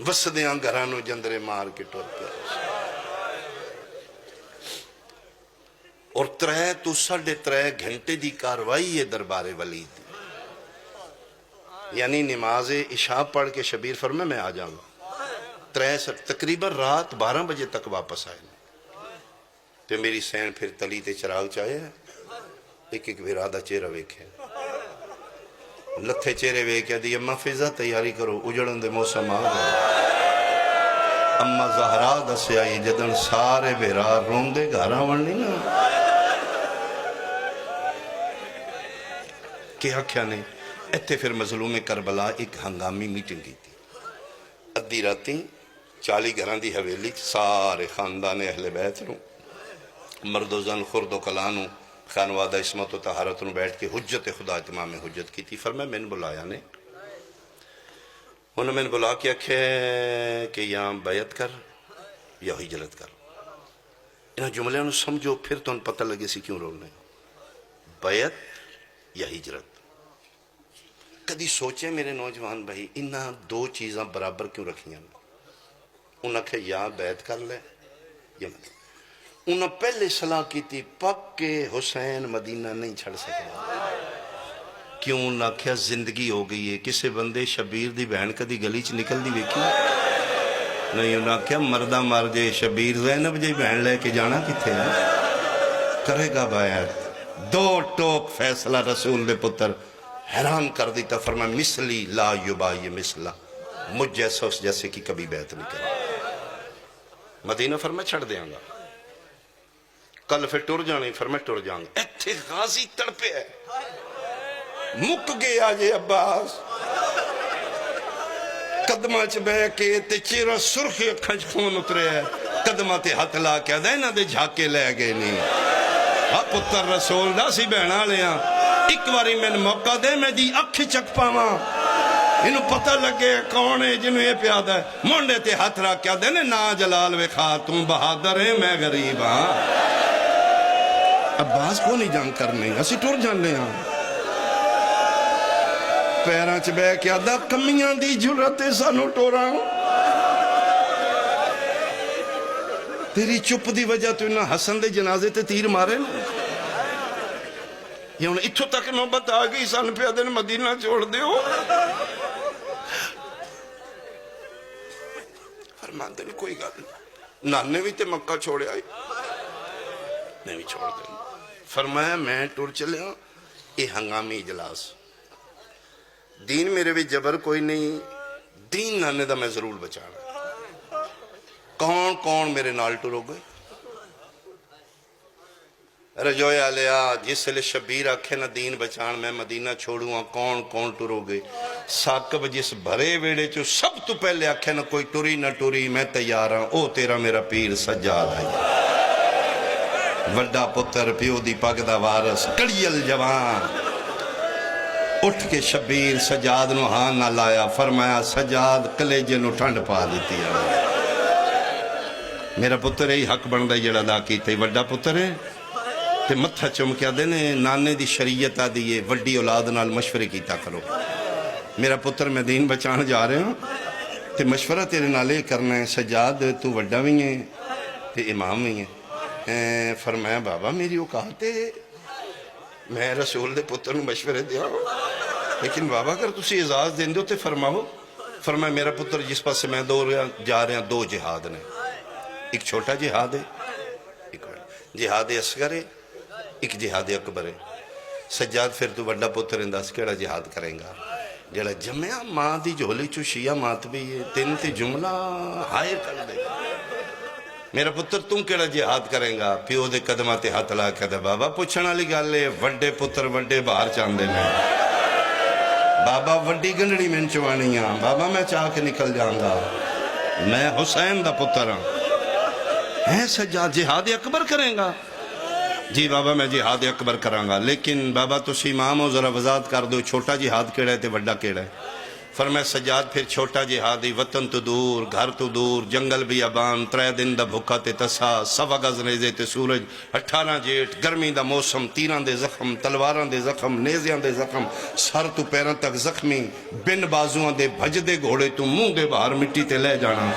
وسدیاں گھراں نوں جندرے مار کے ٹر پیا اور 3 تو 3.5 گھنٹے دی کاروائی ہے دربار ولید دی. یعنی نماز عشاء پڑھ کے شبیر فرمائے میں آ جاؤں گا. تقریباً رات 12 بجے تک واپس آئے تے میری سین پھر تلی تے چراغ چاہے ایک ویرادہ چہرہ ویکھے لتھے چہرے ویکھے دی اماں فضا تیاری کرو اجڑن دے موسم آ گئے. اماں زہرا دسے آئی جدن سارے بیرار رون دے گھراں ورنی نا کیا کیا نہیں. ایتھے پھر مظلوم کربلا ایک ہنگامی میٹنگ کی تھی. ادھی راتیں 40 گھران دی حویلی سارے خاندان اہل بیت نو مرد و زن خرد و کلانو خانوادہ عصمت و طہارت نو بیٹھ کے حجت خدا اتمام حجت کی تھی. فرمایا میں نے بلایا نے انہوں میں نے بلا کے اکھے کہ یہاں بیعت کر یا ہجرت کر. انہاں جملے انہوں سمجھو پھر تو ان پتہ لگے سی کیوں رولنے بیعت یا ہجرت. کدی سوچے میرے نوجوان بھائی انہاں 2 چیزاں برابر کیوں رکھیاں. انہاں کہ یا بیعت کر لے یا مدینہ. انہاں پہلے صلاح کی تھی پکے حسین مدینہ نہیں چھڑ سکے. کیوں انہاں کیا زندگی ہو گئی ہے. کسے بندے شبیر دی بہن کدی گلی چ نکل دی ویکھی نہیں. انہاں کیا مردہ مار جے شبیر زینب جے بہن لے کے جانا کتھے ہے کرے گا بیعت. 2 ٹوک فیصلہ رسول دے پتر حیران کر دیتا. فرمایا مثلی لا یبائی مثلا مجھ جیسا اس جیسے کی کبھی بیعت نہیں کرے. مدینہ فرمایا چھڑ دیاں گا کل پھر ٹر جانے. فرمایا ٹر جاؤں گا. ایتھے غازی تڑپے ہے مک گیا جے عباس قدمہ چ بے کے تے چہرہ سرخی اکھاں چ خون اترے ہے. قدمہ تے ہاتھ لا کے دے نہ دے جھاکے لے گئے نہیں. ہاں پتر رسول دا سی بہنا لیاں ایک باری میں موقع دے میں دی اکھ چک پاواں انہوں پتہ لگے کون ہے جنہوں یہ پیادہ ہے. مونڈے تے ہاتھ را کیا دے نا جلال وے خاتون بہادر ہے میں غریب ہاں. عباس کو نہیں جان کرنے اسی ٹور جان لے ہاں پیران چ بے کیا دا کمیاں دی جرتے سانو ٹوراں. تیری چپ دی وجہ تو انہاں حسن دے جنازے تے تیر مارے نا. یہ انہیں اتھو تک نوبت آگئی سان پیادے نے مدینہ چھوڑ دیو. فرمان دے کوئی گل نانے بھی تے مکہ چھوڑے آئی نہیں بھی چھوڑ دے. فرمایا میں ٹور چلے ہوں یہ ہنگامی اجلاس دین میرے بھی جبر کوئی نہیں. دین نانے دا میں ضرور بچانا. کون کون میرے نال ٹورو گئے رجوئے آلیا جس لئے شبیر آکھے نہ دین بچان میں مدینہ چھوڑوں. کون کون ٹورو گئے. ساکب جس بھرے ویڑے چو سب تو پہلے آکھے نہ کوئی ٹوری نہ ٹوری میں تیار ہوں. او تیرا میرا پیر سجاد ہے وڈا پتر پیو دی پاک دا وارس کڑیل جوان اٹھ کے شبیر سجاد نو ہاں نہ لایا. فرمایا سجاد کلیجے نو ٹھنڈ پا دیتی ہے. میرا پتر ہی حق بن دے جڑا دا کی تے وڈا پتر ہے تے متھا چم کیا دینے نانے دی شریعت آدیئے وڈی اولاد نال مشورے کیتا کرو. میرا پتر میں دین بچان جا رہے ہوں تے مشورہ تیرے نالے کرنا ہے. سجاد تو وڈا بھی ہیں تے امام بھی ہیں. فرمایا بابا میری اوقات ہے میں رسول دے پتر نو مشورے دیا ہوں لیکن بابا اگر تسی اعزاز دیں دو تے فرماؤ. فرمایا میرا پتر جس پاس سے میں جا رہے ہیں 2 جہاد نے. ایک چھوٹا جہاد ہے ایک جہاد اصغر ہے ایک جہاد اکبر ہے. سجاد پھر تو بڑا پتر انداز کیڑا جہاد کریں گا جڑا جمعہ ماں دی جھولی چو شیعہ مات بھی ہے 3 تے جملہ ہائے کر دے. میرا پتر تم کیڑا جہاد کریں گا. پیو دے قدمہ تے ہاتھ لا کے دے بابا پوچھنا لی گالے وڈے پتر وڈے باہر چاندے میں بابا وڈی گنڈی میں چوانی ہاں. بابا میں چاہ کے نکل جاؤں گا میں حسین دا پتر ہاں. ہے سجاد جہاد اکبر کریں گا. جی بابا میں جہاد اکبر کروں گا لیکن بابا تو امام ہو ذرا وضاحت کر دو چھوٹا جہاد کیڑا ہے تے وڈا کیڑا ہے. فرمایا سجاد پھر چھوٹا جہادی وطن تو دور گھر تو دور جنگل بھی ابان 3 دن دا بھکا تے تسا 1.25 گز نیزے تے سورج 18 جیٹ گرمی دا موسم تیراں دے زخم تلواراں دے زخم نیزیاں دے زخم سر تو پیراں تک زخمی بن بازوان دے بھجدے گھوڑے تو منہ دے باہر مٹی تے لے جانا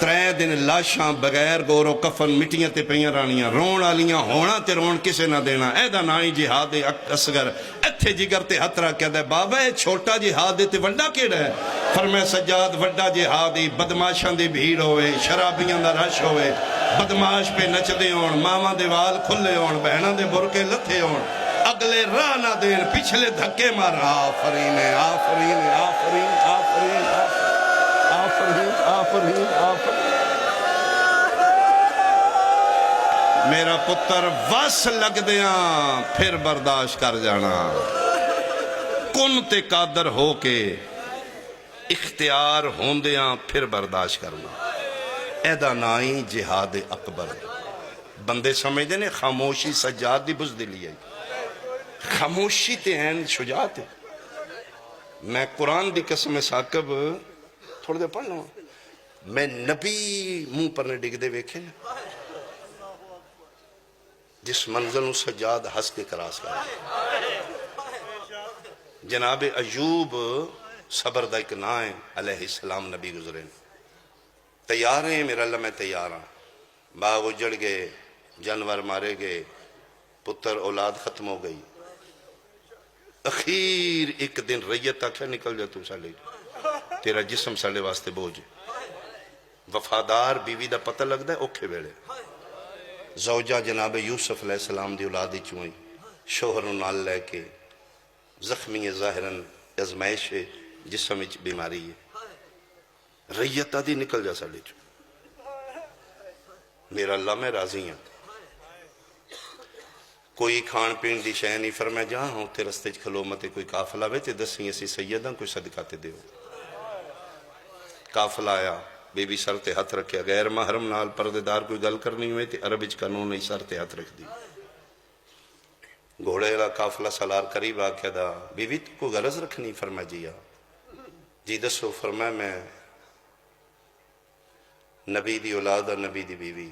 3 دن لاشاں بغیر گورو کفن مٹیاں تے پیاں رانیاں رون آلیاں ہونا تے رون کسے نہ دینا ایدہ نائی جہاد اصغر اتھے جگر تے ہترہ کہہ دے بابا اے چھوٹا جہاد تے وڈا کیڑا ہے فرمائے سجاد وڈا جہادی بدماشاں دے بھیڑ ہوئے شرابیاں دا رش ہوئے بدماش پہ نچ دے ہون ماما دے وال کھلے ہون بہناں دے برکے لتھے ہون اگلے راہ نہ دین پچھلے دھکے مار آفرین آفرین آفرین آفرین آفرین آفرین آفرین میرا پتر وس لگ دیاں پھر برداشت کر جانا کن تے قادر ہو کے اختیار ہوندیاں پھر برداشت کرنا ایدہ نائی جہاد اکبر بندے سمجھ دینے خاموشی سجاد دی بزدلی ہے خاموشی تے ہیں شجاعت ہے میں قرآن دی قسم ثاقب تھوڑے دے پڑھ لوں میں نبی منہ پر نے ڈگ دے ویکھے جس منزل سجاد ہس کے کراس کر جناب ایوب صبر دا ایک نائیں علیہ السلام نبی گزرے تیار ہیں میرا اللہ میں تیار ہوں باغ اجڑ گئے جانور مارے گئے پتر اولاد ختم ہو گئی اخیر ایک دن ریت تک ہے نکل جا تو سالے تیرا جسم سالے واسطے بوجھ وفادار بیوی دا پتہ لگ دا ہے اوکھے بیڑے زوجہ جناب یوسف علیہ السلام دی اولادی چوئیں شوہر نال لے کے زخمی ظاہراً ازمائش جسم اچ بیماری ہے ریتہ دی نکل جا سالے چو میرا اللہ میں راضی ہوں کوئی کھان پین دی شے نہیں فرمایا جہاں ہوں تے رستے کھلو متے کوئی قافلہ وے تے دسیں اسی سیداں کوئی صدقہ تے دیو قافلہ آیا بی بی سر تے ہاتھ رکھیا غیر محرم نال پردیدار کوئی گل کرنی ہوئے تے عربی قانون نہیں سر تے ہاتھ رکھ دی گھوڑے لا قافلہ سالار قریب آکیا دا بی بی تو کوئی غرض رکھنی فرمایا جی دسو فرمایا میں نبی دی اولاد اور نبی دی بیوی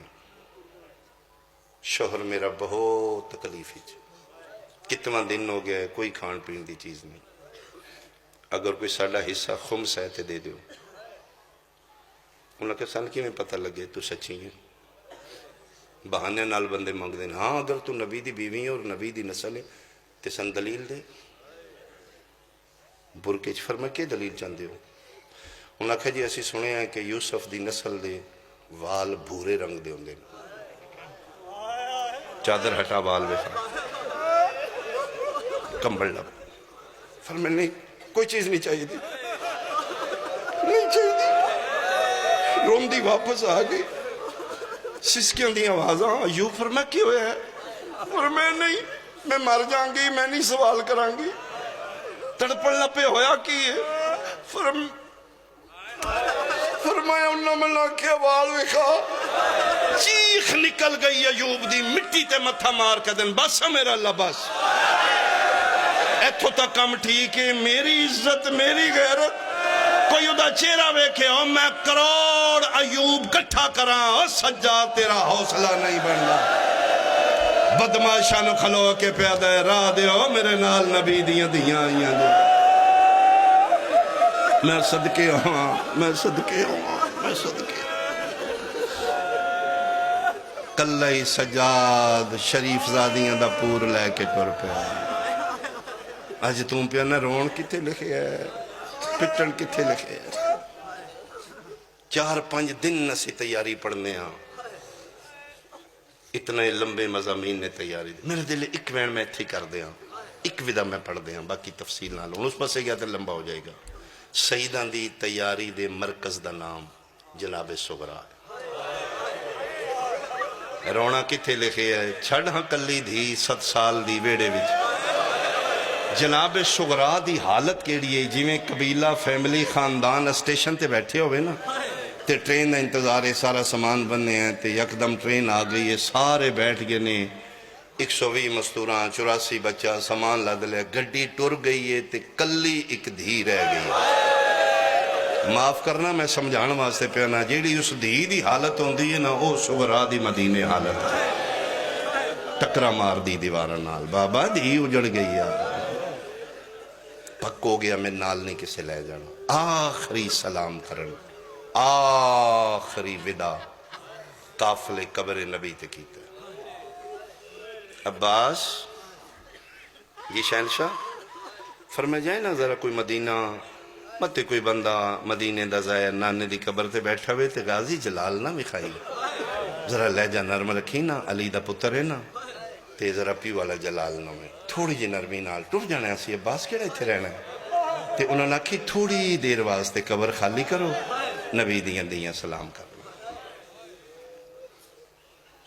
شوہر میرا بہت تکلیف ہے کتنا دن ہو گیا ہے کوئی کھان پین دی چیز نہیں اگر کوئی ساڑھا حصہ خمس ہے تے دے دیو انہوں نے کہا سن کی میں پتہ لگے تو سچی ہیں بہانے نال بندے مانگ دیں ہاں اگر تو نبی دی بیوی ہے اور نبی دی نسل ہے تے سن دلیل دے برکے فرما کے دلیل چاندے ہو انہوں نے کہا جی اسی سنے ہیں کہ یوسف دی نسل دے وال بھورے رنگ دے ہوندے چادر ہٹا وال ویسا کمبل لب فرمائے نہیں کوئی چیز نہیں چاہیے تھی نہیں چاہیے تھی روم دی واپس آ گئی سسکیاں دی آوازاں ایوب فرمائے کی ہوئے ہے فرمائے نہیں میں مر جاؤں گی میں نہیں سوال کروں گی تڑپڑ لپے ہویا کی ہے فرمایا انہوں میں لاکھے وال وکھا چیخ نکل گئی ایوب دی مٹی تے متھا مار کے دن بس ہے میرا اللہ بس ایتھو تک کم ٹھیک ہے میری عزت میری غیرت کوئی ادھا چہرہ ویکھے ہو میں کروڑ ایوب کٹھا کراں سجاد تیرا حوصلہ نہیں بننا بدماشاں نو کھلو کے پیادہ راہ دے ہو میرے نال نبی دیاں دیاں آئیاں دے میں صدقے ہوں میں صدقے ہوں میں صدقے کلہی سجاد شریف زادیاں دا پور لے کے ٹر پیا آج تم پیا نہ رون کتے لکھے ہے پٹن کتے لکھے ہے 4-5 دن نسی تیاری پڑھنے ہاں اتنے لمبے مضامین نے تیاری دی میرے دل ایک وین میں تھی کر دیا ایک ودا میں پڑھ دیا باقی تفصیل نہ لوں اس پاس سے گیا تو لمبا ہو جائے گا سیدان دی تیاری دے مرکز دا نام جناب صغرا ہے رونا کتھے لکھے ہے چھڑ ہاں کلی دھی 7 سال دی ویڑے وچ جناب صغرا دی حالت کیڑی ہے جی میں قبیلہ فیملی خاندان اسٹیشن تے بیٹھے ہوئے نا تے ٹرین دا انتظار ہے سارا سامان بننے ہیں تے یکدم ٹرین آ گئی ہے سارے بیٹھ گئے نے 120 مستوراں 84 بچہ سامان لد لے گڈی ٹر گئی ہے تے کلی ایک دھی رہ گئی ہے معاف کرنا میں سمجھان واسطے پیا نا جیڑی اس دھی دی حالت ہوندی ہے نا او صغرا دی مدینے حالت ٹکرا مار دی دیوارا نال بابا دھی اجڑ گئی پک ہو گیا میں نال نہیں کسے لے جانا آخری سلام کرن آخری ودا قافلے قبر نبی تے کیتا عباس یہ شہنشاہ فرمائے جائے نا ذرا کوئی مدینہ متے کوئی بندہ مدینے دا ظاہر نانے دی قبر تے بیٹھا ہوئے تے غازی جلال نہ مکھائی ذرا لہجہ نرم رکھی نا علی دا پتر ہے نا تے ذرا پیو والا جلال نہ میں تھوڑی جی نرمی نال ٹر جانا اسی عباس کیڑا ایتھے رہنا ہے تے انہوں نے آکھی تھوڑی دیر واسطے قبر خالی کرو نبی دیاں سلام کرو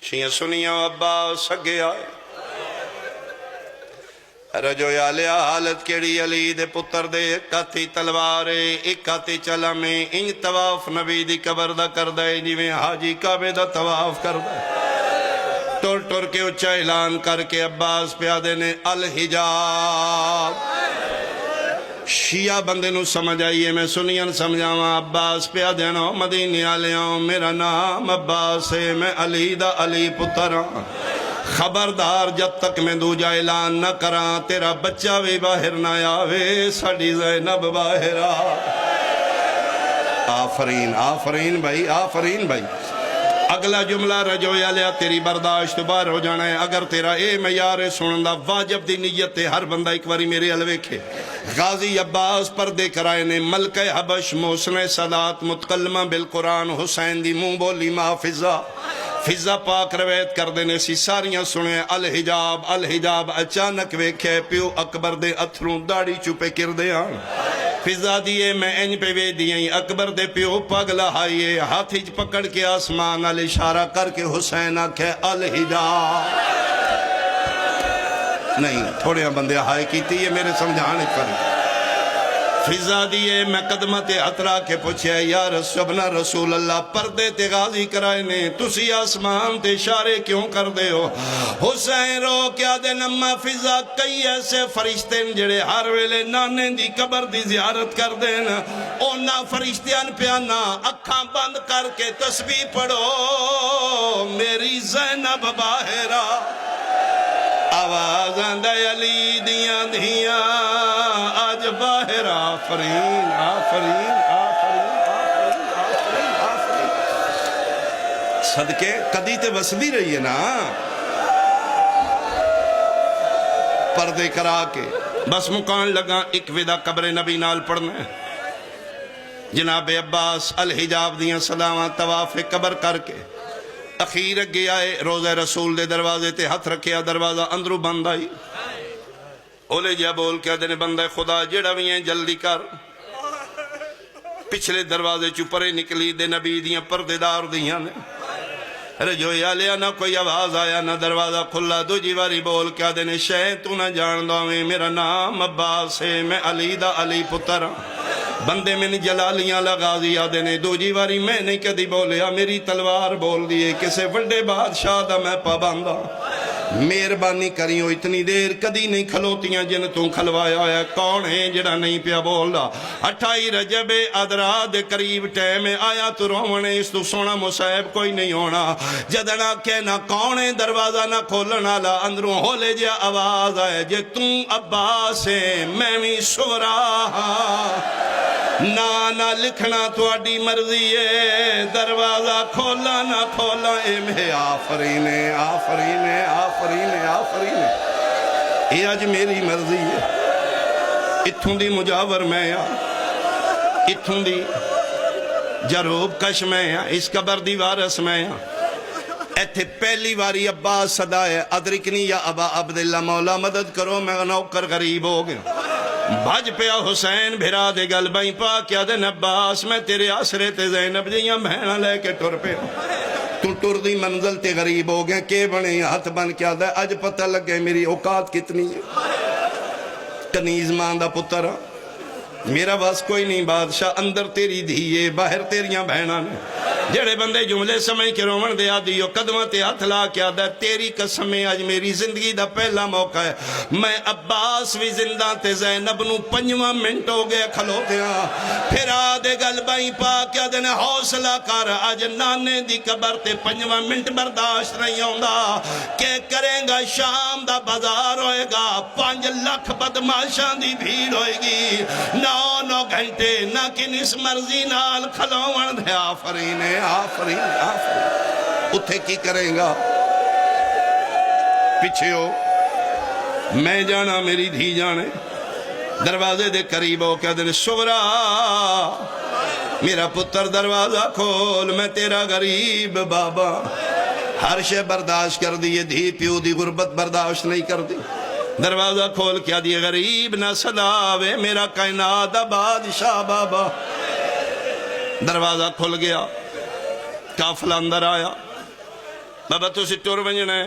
شیعہ سنیاں عباس اگے آئے رجو یا لیا حالت کیڑی علی دے پتر دے کاتی تلوارے ایک کاتی چلا میں انج تواف نبی دی قبر دا کر دے جویں حاجی کعبے دا تواف کر دے ٹر ٹر کے اچھا اعلان کر کے عباس پیادے نے الحجاب شیعہ بندے نو سمجھ آئیے میں سنین سمجھاواں عباس پیادے نو مدینے آلیاں میرا نام عباس ہے میں علی دا علی پتر ہاں خبردار جب تک میں دوجہ اعلان نہ کراں تیرا بچہ بھی باہر نہ آوے ساڑی زینب باہر آفرین آفرین بھائی آفرین بھائی اگلا جملہ رجو یا لیا تیری برداشت بار ہو جانا ہے اگر تیرا اے معیار سنن دا واجب دی نیت ہے ہر بندہ ایک باری میرے الوے کھے غازی عباس پردے کرائے نے ملکہ حبش محسن صدات متکلمہ بالقرآن حسین دی منہ بولی محافظہ فضا پاک روایت کر دینے سی ساریاں سنے الحجاب الحجاب اچانک ویکھے پیو اکبر دے اتھروں داڑی چپے کر دے آن فضا دیئے میں انج پہ وے دیئیں اکبر دے پیو پاگلا ہائیے ہاتھی پکڑ کے آسمان علی اشارہ کر کے حسین آکھے الحجاب نہیں تھوڑے بندے ہائے کیتی یہ میرے سمجھانے پر فضا دیئے میں قدمت اطرا کے پوچھے یا رسول اللہ پردے تے غازی کرائے نے تسی آسمان تے اشارے کیوں کر دے ہو حسین رو کیا دے نمہ فضا کئی ایسے فرشتے جڑے ہر ویلے نانے دی قبر دی زیارت کر دینا اونا فرشتیان پیانا اکھاں بند کر کے تسبیح پڑھو میری زینب باہرہ آواز آندہ علی دیاں دیاں آج باہر آفرین آفرین آفرین آفرین آفرین صدقے قدی تے وسدی رہی ہے نا پردے کرا کے بس مکان لگا ایک ودا قبر نبی نال پڑھنا ہے جناب عباس الحجاب دیاں سلامہ تواف قبر کر کے اخیر اگے آئے روزہ رسول دے دروازے تے ہاتھ رکھیا دروازہ اندروں بند آئی اولے جا بول کے دینے بندہ خدا جڑا بھی ہیں جلدی کر پچھلے دروازے چپرے نکلی دے نبی دیاں پردے دار دیاں نے رجو یا لیا نہ کوئی آواز آیا نہ دروازہ کھلا دو جیواری بول کے دینے شہ تو نہ جان دو میں میرا نام عباس ہے میں علی دا علی پتر بندے میں نے جلالیاں لگا دیا دینے دو جیواری میں نے کدی بولیا میری تلوار بول دیئے کسے وڈے بادشاہ دا میں پابندہ مہربانی کریوں اتنی دیر کدی نہیں کھلوتیاں جن تو کھلوایا ہے کون ہے جڑا نہیں پیا بول دا 28 رجب ادرا دے قریب ٹیم آیا تو رونے اس تو سونا مصائب کوئی نہیں ہونا جدنا کہنا کون ہے دروازہ نہ کھولنا لا اندروں ہو لے جا آواز آئے جے تم عباس ہے میں بھی سورا نہ لکھنا تھوڑی مرضی ہے دروازہ کھولا نہ کھولا اے میں آفرین آفرین آفرین آفرین یہ آج میری مرضی ہے اتھوں دی مجاور میں اتھوں دی جروب کش میں اس قبر دی وارث میں ایتھے پہلی واری عباس صدا ہے ادرکنی یا ابا عبداللہ مولا مدد کرو میں نوکر غریب ہو گیا بھج پیا حسین بھرا دے گل بائیں پا کیا دے عباس میں تیرے آسرے تے زینب جیاں بہنہ لے کے ٹر پہ تو ٹر دی منزل تے غریب ہو گئے کہ بنے ہاتھ بن کیا دے اج پتہ لگ گئے میری اوقات کتنی ہے کنیز ماندہ پتر میرا بس کوئی نہیں بادشاہ اندر تیری دھیے باہر تیریاں بہنہ نے جڑے بندے جملے سمجھ کے رومن دے آدھی قدمہ تے ہاتھ لا کے آدھا تیری قسم ہے آج میری زندگی دا پہلا موقع ہے میں عباس بھی زندہ تے زینب نو 5 منٹ ہو گئے کھلو دیا پھر آدھے گل بائی پا کے آدھے نے حوصلہ کر آج نانے دی قبر تے 5 منٹ برداشت نہیں ہوندہ کہ کریں گا شام دا بازار ہوئے گا 5 لاکھ بدماشاں دی بھیڑ ہوئے گی 9 گھنٹے نہ کنس مرضی نال کھلوان دے آفرین آفرین آفرین اتھے کی کریں گا پیچھے ہو میں جانا میری دھی جانے دروازے دے قریب ہو کہہ دیں سغرا میرا پتر دروازہ کھول میں تیرا غریب بابا ہر شے برداشت کر دی دھی پیو دی غربت برداشت نہیں کر دی دروازہ کھول کیا دی غریب نہ صداوے میرا کائنات بادشاہ بابا دروازہ کھل گیا قافلہ اندر آیا بابا تو سے ٹور ونجنا ہے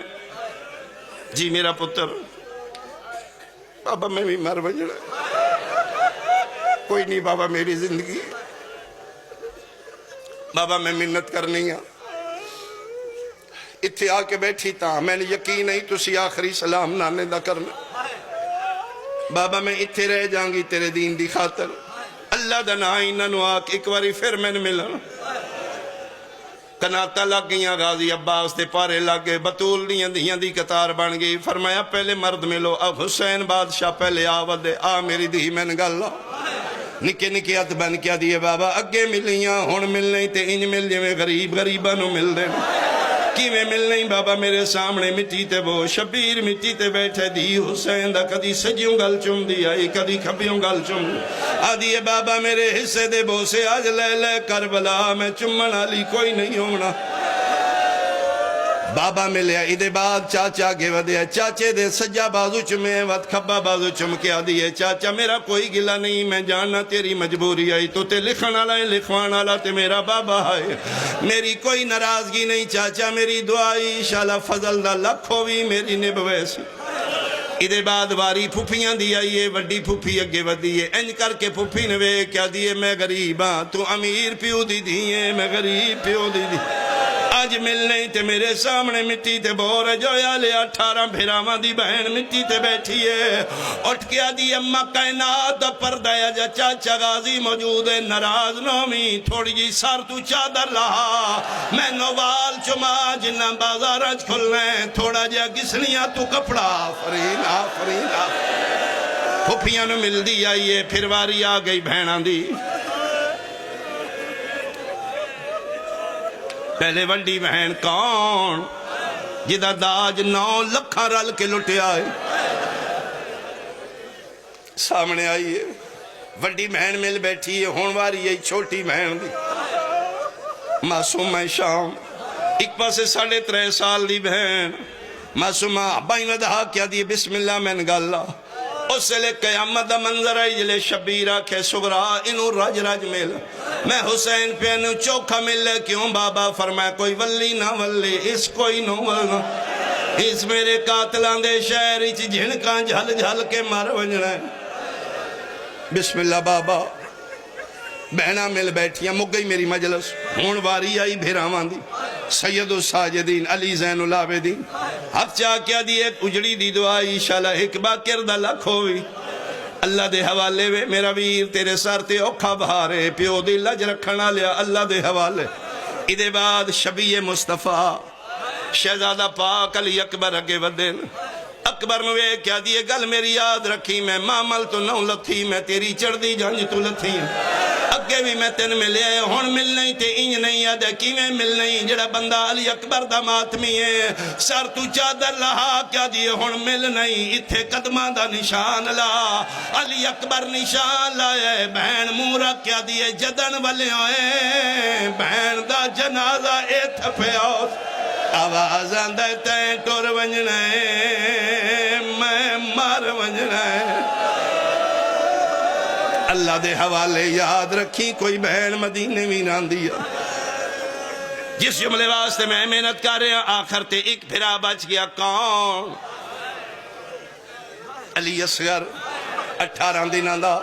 جی میرا پتر بابا میں بھی مر ونجنا ہے کوئی نہیں بابا میری زندگی بابا میں منت کرنی ہے اتھے آ کے بیٹھی تھا میں نے یقین نہیں تسی آخری سلام نانے دا کرنا بابا میں اتھے رہ جاؤں گی تیرے دین دی خاطر اللہ دا نائی ننو آک ایک واری پھر میں نے ملنا کناتا لگ گئیاں غازی عباس دے پارے لگ گئے بطول دیاں دی قطار بن گئی فرمایا پہلے مرد ملو اب حسین بادشاہ پہلے آود دے آ میری دی میں نے گل نکے نکے ہاتھ بن کیا دیئے بابا اگے ملیاں ہون مل نہیں تے انج مل جے غریب غریبہ نو مل دے کی میں مل نہیں بابا میرے سامنے مٹی تے وہ شبیر مٹی تے بیٹھے دی حسین دا کدی سجیوں گل چم دی آئی کدی کھبیوں گل چم آدھی بابا میرے حصے دے بوسے آج لے لے کربلا میں چمن علی کوئی نہیں ہونا بابا ملیا ادھے بعد چاچا گے ودیا چاچے دے سجا بازو چمے ود کھبا بازو چم کے آدھی چاچا میرا کوئی گلہ نہیں میں جاننا تیری مجبوری آئی تو تے لکھن آلا ہے لکھوان آلا تے میرا بابا ہے میری کوئی ناراضگی نہیں چاچا میری دعائی انشاءاللہ فضل دا لکھ ہوئی میری نبوے سی ادھے بعد واری پھوپیاں دی آئیے وڈی پھوپی اگے ودیے انج کر کے پھوپی نوے کیا دیئے میں غریب ہاں تو امیر پیو دی دیئے میں غریب پیو دی دی آج مل نہیں تے میرے سامنے مٹی تے بور جویا لے 18 بھیراواں دی بہن مٹی تے بیٹھی ہے اٹھ کے آدھی اماں کائنات پردہ جا چاچا غازی موجود ہے ناراض نومی تھوڑی جی سار تو چادر لہا میں نوال چما جنہ بازارج کھلنے تھوڑا جا گسنیاں تو کپڑا آفرین آفرین آفرین پھوپیاں نو مل دی آئیے پھر واری آ گئی بہناں دی پہلے وڈی بہن کون جدہ داج 9 لکھاں رل کے لٹے آئے سامنے آئیے وڈی بہن مل بیٹھی ہے ہون واری ہے چھوٹی بہن دی معصوم ہے شام ایک پاسے 3.5 سال دی بہن معصومہ بائیں ودہا کیا دی بسم اللہ میں نگاللہ اس سے لے قیامت دا منظر ہے جلے شبیرہ کے سغرا انہوں رج رج مل میں حسین پہ انہوں چوکھا مل کیوں بابا فرمایا کوئی ولی نہ ولی اس کوئی نو ولنا اس میرے قاتلان دے شہر اچ جھنکاں جھل جھل کے مر ونجنا ہے بسم اللہ بابا بہنہ مل بیٹھیاں مگئی میری مجلس ہون واری آئی بھیراوان دی سید الساجدین علی زین العابدین حق چاہ کیا دی ایک اجڑی دی دعائی انشاءاللہ ایک باکردہ لکھ ہوئی اللہ دے حوالے وے میرا ویر تیرے سر تے اوکھا بہارے پیو دی لج رکھنا لیا اللہ دے حوالے ادھے بعد شبیہ مصطفیٰ شہزادہ پاک علی اکبر اگے ودن اکبر نوے کیا دیئے گل میری یاد رکھی میں معامل تو نو لتھی میں تیری چڑھ دی جانج تو لتھی اگے بھی میں تین ملے آئے ہون مل نہیں تے انج نہیں یاد ہے کیویں مل نہیں جڑا بندہ علی اکبر دا ماتمی ہے سر تو چادر لہا کیا دیئے ہون مل نہیں اتھے قدمہ دا نشان لا علی اکبر نشان لائے بہن مورا کیا دیئے جدن والے آئے بہن دا جنازہ ایتھ پہ آؤ آواز آندھے تین ٹور ونجنا ہے میں مار ونجنا ہے اللہ دے حوالے یاد رکھی کوئی بہن مدینے میں نہ دیا جس جملے واسطے میں محنت کر رہا آخر تے ایک پھرا بچ گیا کون علی اصغر 18 دنوں دا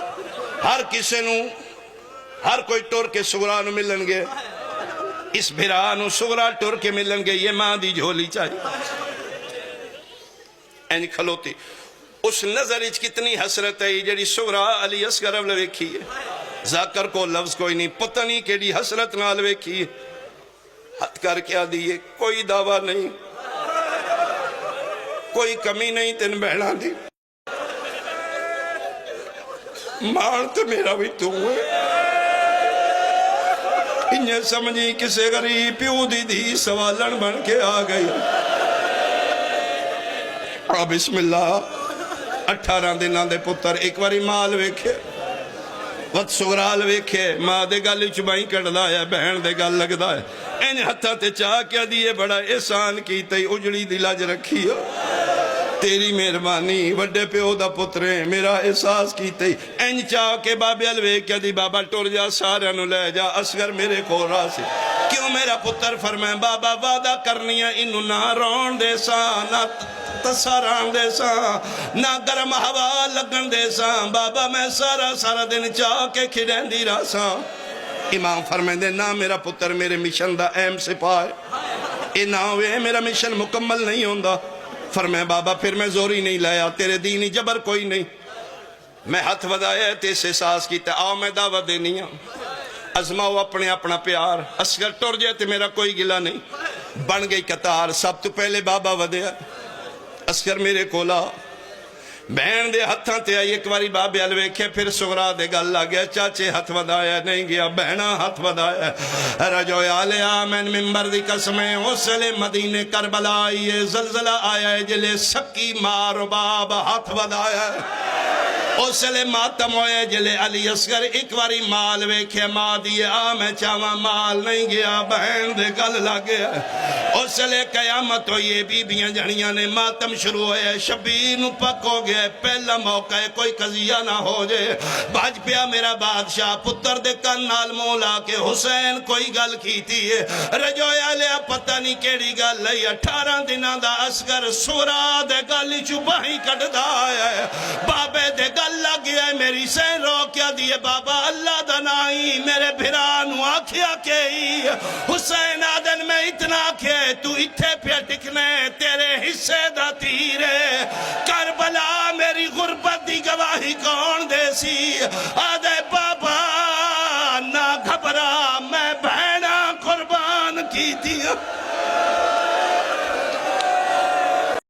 ہر کسے نو ہر کوئی ٹور کے سغرا نو ملن گے اس بھرا نو سغرا ٹر کے ملن گئی یہ ماں دی جھولی چاہیے این کھلوتی اس نظر اچ کتنی حسرت ہے جڑی سغرا علی اصغر اول ویکھی ہے ذاکر کو لفظ کوئی نہیں پتہ نہیں کیڑی حسرت نال ویکھی ہے ہتھ کر کے آدھی ہے کوئی دعویٰ نہیں کوئی کمی نہیں تین بہنا دی مان تو میرا بھی تو ہے انہیں سمجھی کسے غریب پیو دی دی سوالن بن کے آ گئی بسم اللہ 18 دنوں دے پتر ایک باری مال ویکھے وقت سغرال ویکھے ماں دے گل چبائیں کڑدا ہے بہن دے گل لگدا ہے این ہتھا تے چاہ کیا دیئے بڑا احسان کی تے اجڑی دی لاج رکھی ہو تیری مہربانی وڈے پیو دا پترے میرا احساس کی تے این چاہ کے بابے الوے کیا دی بابا ٹور جا سارے نو لے جا اصغر میرے کو راسی کیوں میرا پتر فرمائے بابا وعدہ کرنی ہے انہوں نہ رون دے سا نہ تساران دے سا نہ گرم ہوا لگن دے سا بابا میں سارا دن چاہ کے کھڑین دی رہا سا امام فرمائے دے نہ میرا پتر میرے مشن دا اہم سپائے اے نہ ہوئے میرا مشن مکمل نہیں ہوندہ فرمائے بابا پھر میں زوری نہیں لایا تیرے دینی جبر کوئی نہیں میں ہاتھ ودایا تیس احساس کیتا آؤ میں دعوت دینی ہوں ازماؤ اپنے اپنا پیار اصغر ٹور جائے تے میرا کوئی گلہ نہیں بن گئی قطار سب تو پہلے بابا ودیا اصغر میرے کولا بہن دے ہتھاں تے آئی ایک باری بابے الویکھے پھر سغرا دے گل گیا چاچے ہتھ ودایا نہیں گیا بہنہ ہتھ ودایا رجوع آلے آمین ممبر دی قسمیں حسل مدینہ کربلا آئیے زلزلہ آیا ہے جلے سکی مار باب ہتھ ودایا حسل ماتم ہوئے جلے علی اصغر ایک باری مال ویکھے ماں دیئے میں چاہاں مال نہیں گیا بہن دے گل گیا حسل قیامت ہوئے بی بیاں جھڑیاں نے ماتم شروع ہوئے شبیر نو پک ہو گیا پہلا موقع ہے کوئی قضیہ نہ ہو جائے باج پیا میرا بادشاہ پتر دے کن نال مولا کے حسین کوئی گل کی تھی رجویا لیا پتہ نہیں کیڑی گل لئی 18 دنوں دا اصغر سورا دے گل چباہی کٹ دا ہے بابے دے گل لگ گیا ہے میری سین رو کیا دیئے بابا اللہ دنائی میرے بھرانو آکھیا کے حسین آدن میں اتنا کہ تو اتھے پہ ٹکنے تیرے حصے دا تیرے کربلا میری غربت دی گواہی کون دے سی آدھے بابا نہ گھبرا میں بہنہ قربان کی تھی